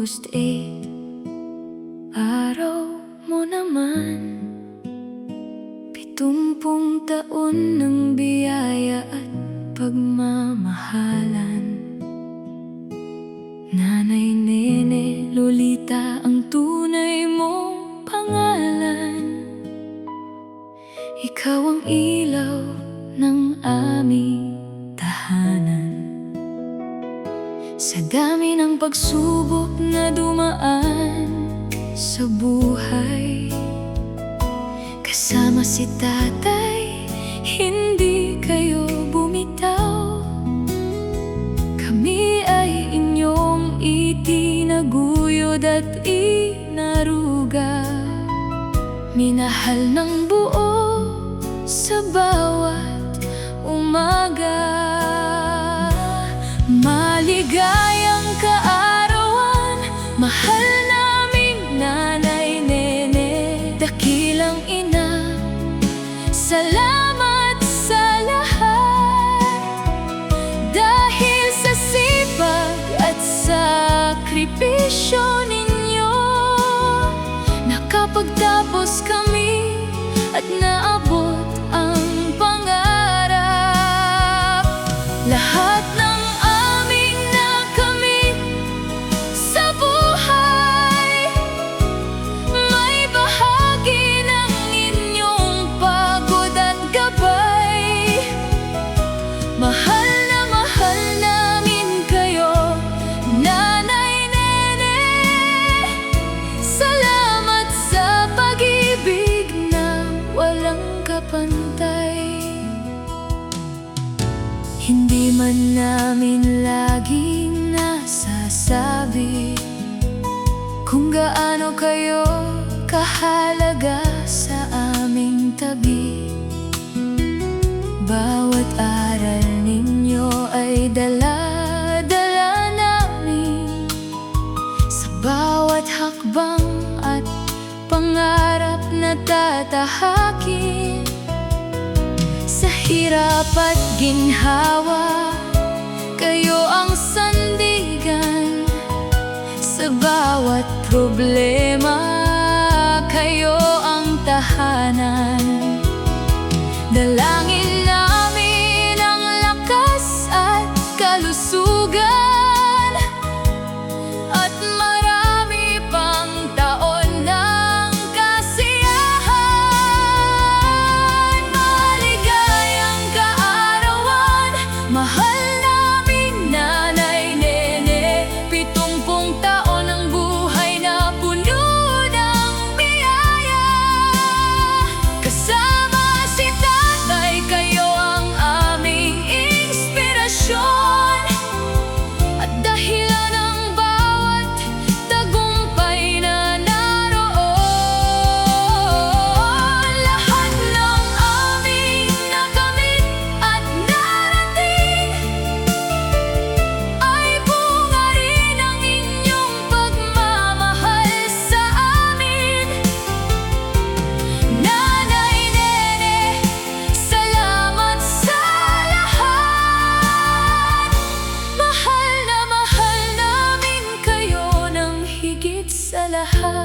August 8, araw mo naman. 70 taon ng biyaya at pagmamahalan. Nanay Nene Lolita ang tunay mong pangalan. Ikaw ang ilaw ng aming tahanan. Sa dami ng pagsubok na dumaan sa buhay, kasama si tatay, hindi kayo bumitaw. Kami ay inyong itinaguyod at inaruga. Minahal ng buo sa bawat umaga. Maligayang kaarawan, mahal naming Nanay Nene, dakilang ina, salamat sa lahat. Dahil sa sipag at sakripisyo ninyo, nakapagtapos kami at naabot ang pangarap. Lahat ng aming nakamit sa buhay, may bahagi ng inyong pagod at gabay. Mahal namin kayo, Nanay Nene. Salamat sa pag-ibig na walang kapantay. Hindi man namin laging nasasabi kung gaano kayo kahalaga sa aming tabi. Bawat aral ninyo ay dala-dala namin sa bawat hakbang at pangarap na tatahakin. Sa hirap at ginhawa, kayo ang sandigan. Sa bawat problema, kayo ang tahanan. Dalangin namin ang lakas at kalusugan, at marami pang taon ng kasiyahan. Maligayang kaarawan, mahal naming Nanay Nene. 70 taon ng buhay na puno ng biyaya. Kasama si tatay, kayo ang aming inspirasyon, at dahilan ng bawat tagumpay na naroon. Lahat ng aming nakamit at narating ay bunga rin ng inyong pagmamahal sa amin. Nanay Nene, salamat sa lahat. Mahal namin kayo ng higit sa lahat.